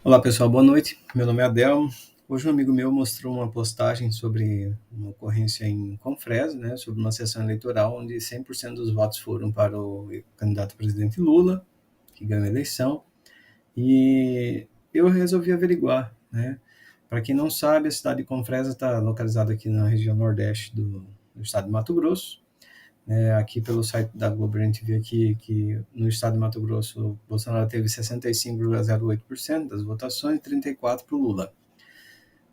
Olá pessoal, boa noite. Meu nome é Adelmo. Hoje um amigo meu mostrou uma postagem sobre uma ocorrência em Confresa, né, sobre uma sessão eleitoral onde 100% dos votos foram para o candidato a presidente Lula, que ganhou a eleição, e eu resolvi averiguar, né. Para quem não sabe, a cidade de Confresa está localizada aqui na região nordeste do estado de Mato Grosso. Aqui pelo site da Globo a gente vê aqui que no estado de Mato Grosso o Bolsonaro teve 65,08% das votações, 34% para o Lula.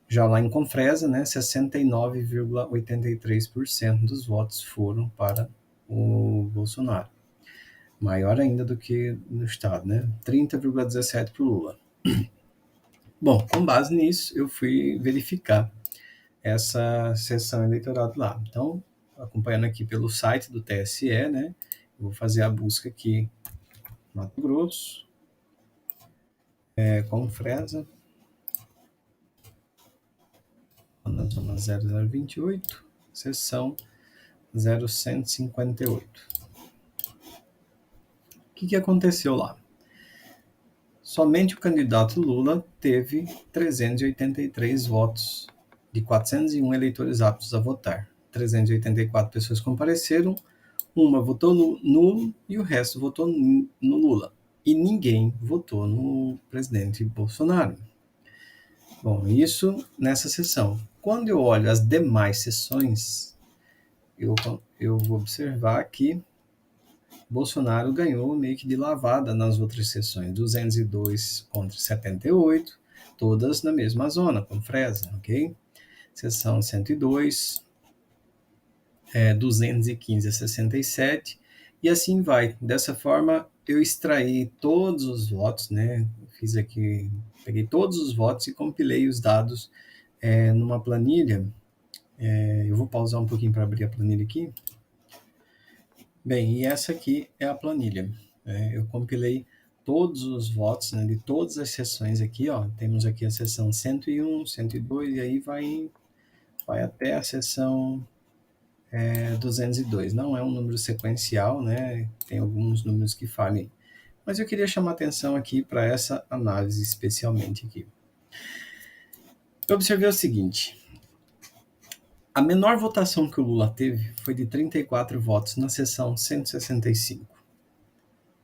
Já lá em Confresa, né, 69,83% dos votos foram para o Bolsonaro. Maior ainda do que no estado, né? 30,17% para o Lula. Bom, com base nisso, eu fui verificar essa sessão eleitoral de lá. Então, acompanhando aqui pelo site do TSE, né, vou fazer a busca aqui, Mato Grosso, Confresa, na zona 0028, sessão 0158. O que aconteceu lá? Somente o candidato Lula teve 383 votos de 401 eleitores aptos a votar. 384 pessoas compareceram, uma votou nulo e o resto votou no Lula. E ninguém votou no presidente Bolsonaro. Bom, isso nessa sessão. Quando eu olho as demais sessões, eu vou observar que Bolsonaro ganhou meio que de lavada nas outras sessões, 202 contra 78, todas na mesma zona, com Fresa, ok? Sessão 102, 215 a 67, e assim vai. Dessa forma, eu extraí todos os votos, né? Fiz aqui, peguei todos os votos e compilei os dados numa planilha. Eu vou pausar um pouquinho para abrir a planilha aqui. Bem, e essa aqui é a planilha. Eu compilei todos os votos, né, de todas as sessões aqui, ó. Temos aqui a sessão 101, 102, e aí vai até a sessão 202. Não é um número sequencial, né? Tem alguns números que falhem. Mas eu queria chamar atenção aqui para essa análise especialmente aqui. Eu observei o seguinte: a menor votação que o Lula teve foi de 34 votos na sessão 165.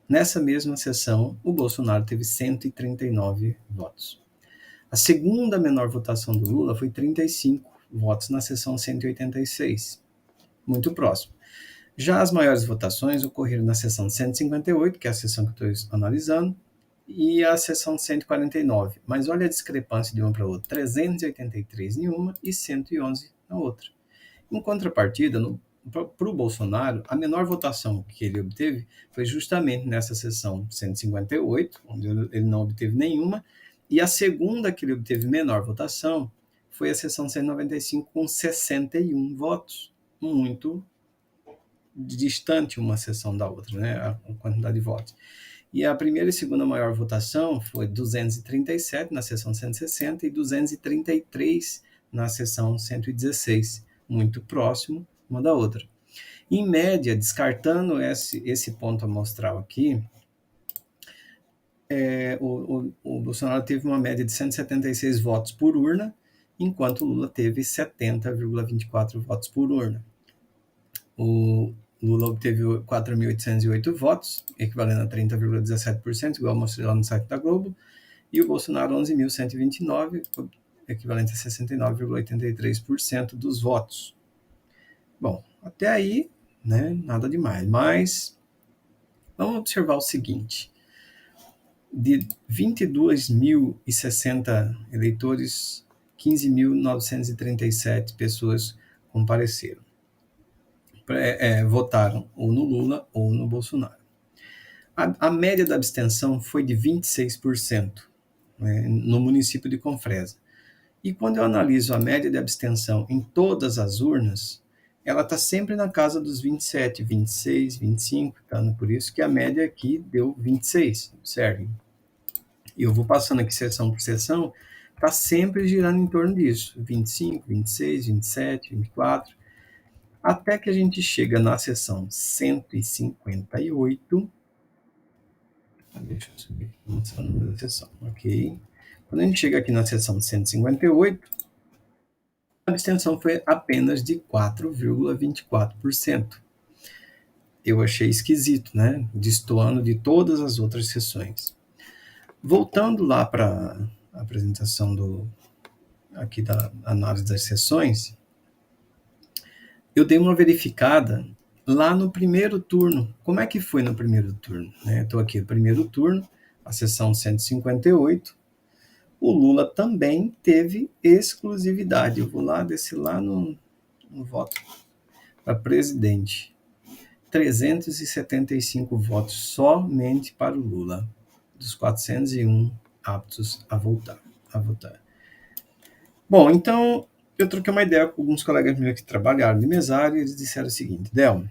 Nessa mesma sessão, o Bolsonaro teve 139 votos. A segunda menor votação do Lula foi 35 votos na sessão 186, muito próximo. Já as maiores votações ocorreram na sessão 158, que é a sessão que eu estou analisando, e a sessão 149. Mas olha a discrepância de uma para outra: 383 em uma e 111 na outra. Em contrapartida, para o Bolsonaro, a menor votação que ele obteve foi justamente nessa sessão 158, onde ele não obteve nenhuma, e a segunda que ele obteve menor votação foi a sessão 195, com 61 votos, muito distante uma sessão da outra, né, a quantidade de votos. E a primeira e segunda maior votação foi 237 na sessão 160 e 233 na sessão 116, muito próximo uma da outra. Em média, descartando esse ponto amostral aqui, o Bolsonaro teve uma média de 176 votos por urna, enquanto o Lula teve 70,24 votos por urna. O Lula obteve 4.808 votos, equivalendo a 30,17%, igual mostrei lá no site da Globo, e o Bolsonaro 11.129, equivalente a 69,83% dos votos. Bom, até aí, né, nada demais, mas vamos observar o seguinte: de 22.060 eleitores, 15.937 pessoas compareceram. Votaram ou no Lula ou no Bolsonaro. A média da abstenção foi de 26%, né, no município de Confresa. E quando eu analiso a média de abstenção em todas as urnas, ela está sempre na casa dos 27, 26, 25, tá? Por isso que a média aqui deu 26, observem. E eu vou passando aqui sessão por sessão, está sempre girando em torno disso, 25, 26, 27, 24, até que a gente chega na sessão 158. Deixa eu subir aqui o número da sessão, ok? Quando a gente chega aqui na seção 158, a abstenção foi apenas de 4,24%. Eu achei esquisito, né? Destoando de todas as outras sessões. Voltando lá para a apresentação aqui da análise das sessões, eu dei uma verificada lá no primeiro turno. Como é que foi no primeiro turno? Estou aqui no primeiro turno, a sessão 158. O Lula também teve exclusividade. Eu vou lá, descer lá no voto para presidente. 375 votos somente para o Lula, dos 401 aptos a votar. Bom, então eu troquei uma ideia com alguns colegas meus que trabalharam de mesário e eles disseram o seguinte: Delmo,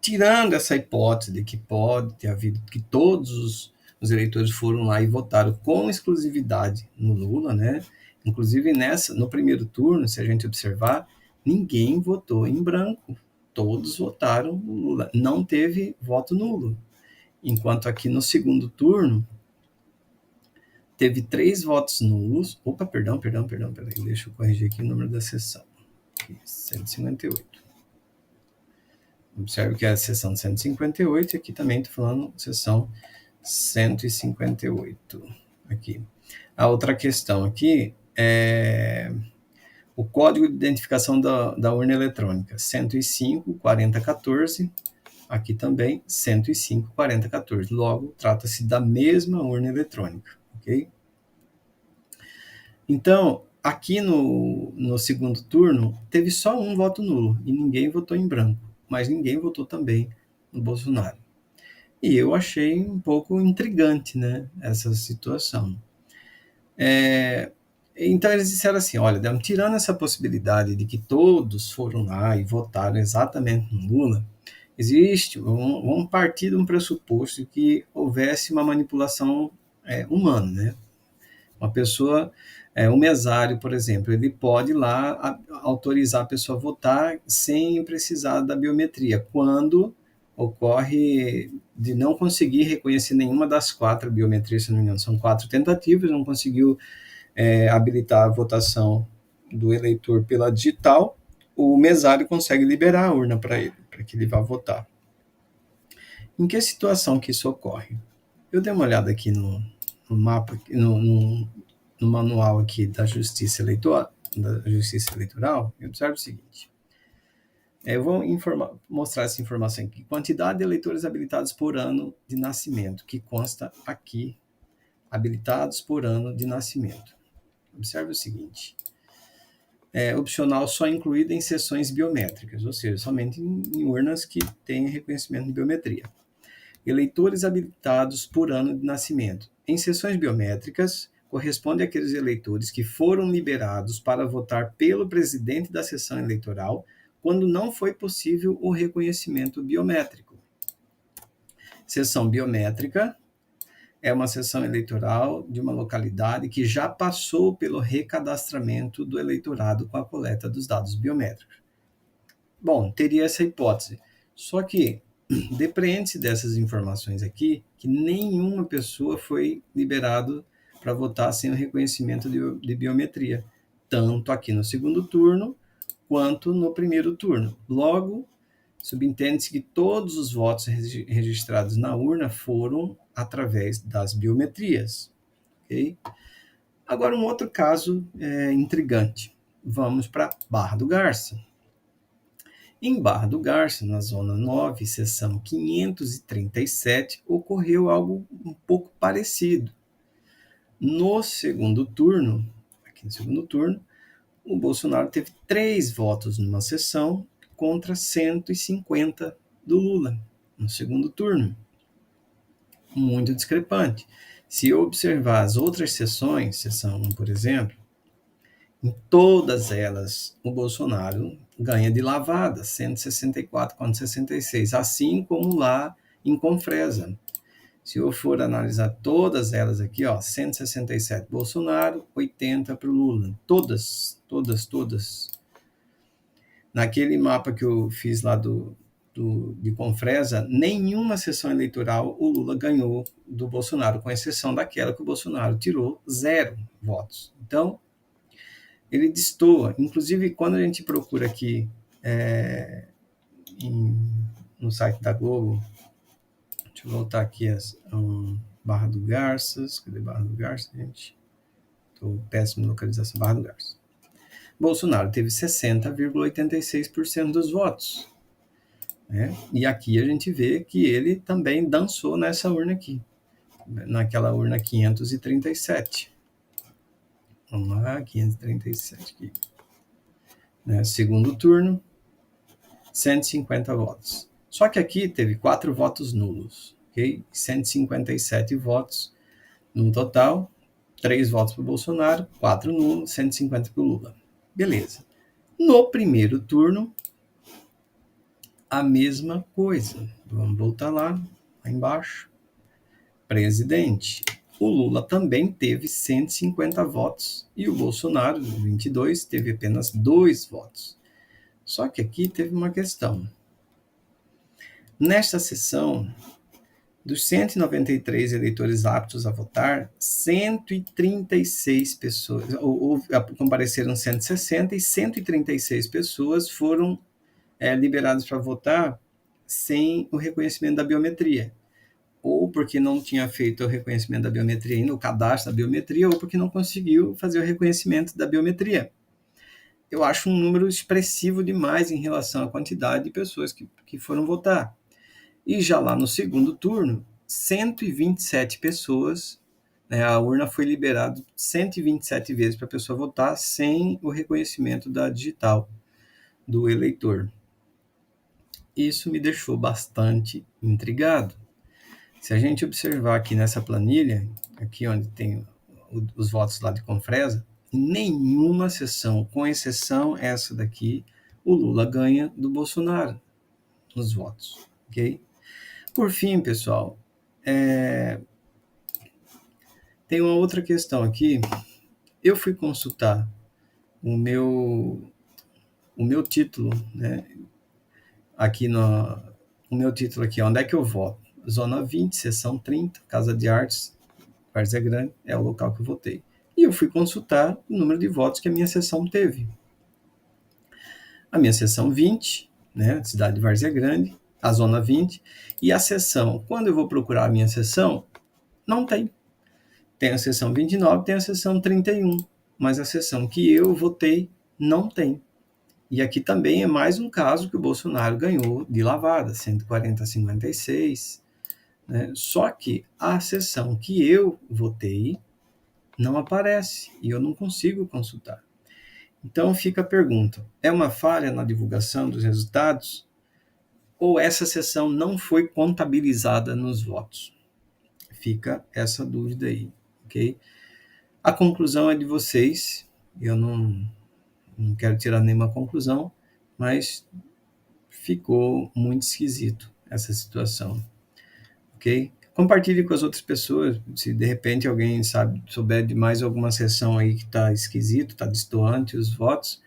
tirando essa hipótese de que pode ter havido que todos os eleitores foram lá e votaram com exclusividade no Lula, né? Inclusive no primeiro turno, se a gente observar, ninguém votou em branco. Todos votaram no Lula. Não teve voto nulo. Enquanto aqui no segundo turno, teve 3 votos nulos. Opa, perdão. Peraí, deixa eu corrigir aqui o número da sessão. Aqui, 158. Observe que é a sessão 158 e aqui também estou falando sessão 158. Aqui. A outra questão aqui é o código de identificação da urna eletrônica, 105.4014, aqui também 105.4014. Logo, trata-se da mesma urna eletrônica, ok? Então, aqui no segundo turno, teve só um voto nulo e ninguém votou em branco, mas ninguém votou também no Bolsonaro. E eu achei um pouco intrigante, né, essa situação. Então eles disseram assim, olha, tirando essa possibilidade de que todos foram lá e votaram exatamente no Lula, vamos partir de um pressuposto que houvesse uma manipulação humana, né? Uma pessoa, um mesário, por exemplo, ele pode lá autorizar a pessoa a votar sem precisar da biometria, quando ocorre de não conseguir reconhecer nenhuma das 4 biometrias, se não me engano, são 4 tentativas, não conseguiu habilitar a votação do eleitor pela digital, o mesário consegue liberar a urna para ele, para que ele vá votar. Em que situação que isso ocorre? Eu dei uma olhada aqui no mapa, no manual aqui da Justiça Eleitoral, e observe o seguinte. Eu vou mostrar essa informação aqui. Quantidade de eleitores habilitados por ano de nascimento, que consta aqui, habilitados por ano de nascimento. Observe o seguinte. Opcional só incluído em sessões biométricas, ou seja, somente em urnas que têm reconhecimento de biometria. Eleitores habilitados por ano de nascimento. Em sessões biométricas, corresponde àqueles eleitores que foram liberados para votar pelo presidente da sessão eleitoral quando não foi possível o reconhecimento biométrico. Sessão biométrica é uma sessão eleitoral de uma localidade que já passou pelo recadastramento do eleitorado com a coleta dos dados biométricos. Bom, teria essa hipótese. Só que depreende-se dessas informações aqui que nenhuma pessoa foi liberado para votar sem o reconhecimento de biometria, tanto aqui no segundo turno quanto no primeiro turno. Logo, subentende-se que todos os votos registrados na urna foram através das biometrias. Okay? Agora, um outro caso intrigante. Vamos para Barra do Garça. Em Barra do Garça, na Zona 9, seção 537, ocorreu algo um pouco parecido. No segundo turno, o Bolsonaro teve 3 votos numa sessão contra 150 do Lula, no segundo turno. Muito discrepante. Se eu observar as outras sessões, sessão 1, por exemplo, em todas elas, o Bolsonaro ganha de lavada, 164 contra 66, assim como lá em Confresa. Se eu for analisar todas elas aqui, 167 Bolsonaro, 80 para o Lula. Todas. Naquele mapa que eu fiz lá de Confresa, nenhuma sessão eleitoral o Lula ganhou do Bolsonaro, com exceção daquela que o Bolsonaro tirou 0 votos. Então, ele destoa. Inclusive, quando a gente procura aqui no site da Globo, deixa eu voltar aqui Barra do Garças. Cadê Barra do Garças, gente? Estou péssimo em localização. Barra do Garças. Bolsonaro teve 60,86% dos votos. Né? E aqui a gente vê que ele também dançou nessa urna aqui, naquela urna 537. Vamos lá, 537 aqui. Né? Segundo turno, 150 votos. Só que aqui teve 4 votos nulos, ok? 157 votos no total, 3 votos para o Bolsonaro, 4 nulos, 150 para o Lula. Beleza. No primeiro turno, a mesma coisa. Vamos voltar lá embaixo. Presidente. O Lula também teve 150 votos e o Bolsonaro, 22, teve apenas 2 votos. Só que aqui teve uma questão. Nesta sessão, dos 193 eleitores aptos a votar, 136 pessoas, compareceram 160 e 136 pessoas foram liberadas para votar sem o reconhecimento da biometria. Ou porque não tinha feito o reconhecimento da biometria ainda, o cadastro da biometria, ou porque não conseguiu fazer o reconhecimento da biometria. Eu acho um número expressivo demais em relação à quantidade de pessoas que foram votar. E já lá no segundo turno, 127 pessoas, né, a urna foi liberada 127 vezes para a pessoa votar sem o reconhecimento da digital do eleitor. Isso me deixou bastante intrigado. Se a gente observar aqui nessa planilha, aqui onde tem os votos lá de Confresa, em nenhuma sessão, com exceção essa daqui, o Lula ganha do Bolsonaro nos votos, ok? Por fim, pessoal, tem uma outra questão aqui. Eu fui consultar o meu título, né? Aqui o meu título aqui, onde é que eu voto? Zona 20, seção 30, Casa de Artes, Várzea Grande, é o local que eu votei. E eu fui consultar o número de votos que a minha seção teve. A minha seção 20, né, cidade de Várzea Grande, a zona 20, e a seção, quando eu vou procurar a minha seção, não tem. Tem a seção 29, tem a seção 31, mas a seção que eu votei não tem. E aqui também é mais um caso que o Bolsonaro ganhou de lavada, 140 a 56, né? Só que a seção que eu votei não aparece e eu não consigo consultar. Então fica a pergunta, é uma falha na divulgação dos resultados ou essa seção não foi contabilizada nos votos? Fica essa dúvida aí, ok? A conclusão é de vocês, eu não quero tirar nenhuma conclusão, mas ficou muito esquisito essa situação, ok? Compartilhe com as outras pessoas, se de repente alguém souber de mais alguma sessão aí que está esquisito, está destoante os votos,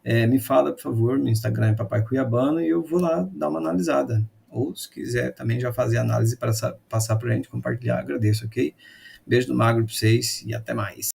me fala, por favor, no Instagram é Papai Cuiabano e eu vou lá dar uma analisada. Ou se quiser também já fazer análise para passar para a gente, compartilhar, agradeço, ok? Beijo do magro para vocês e até mais.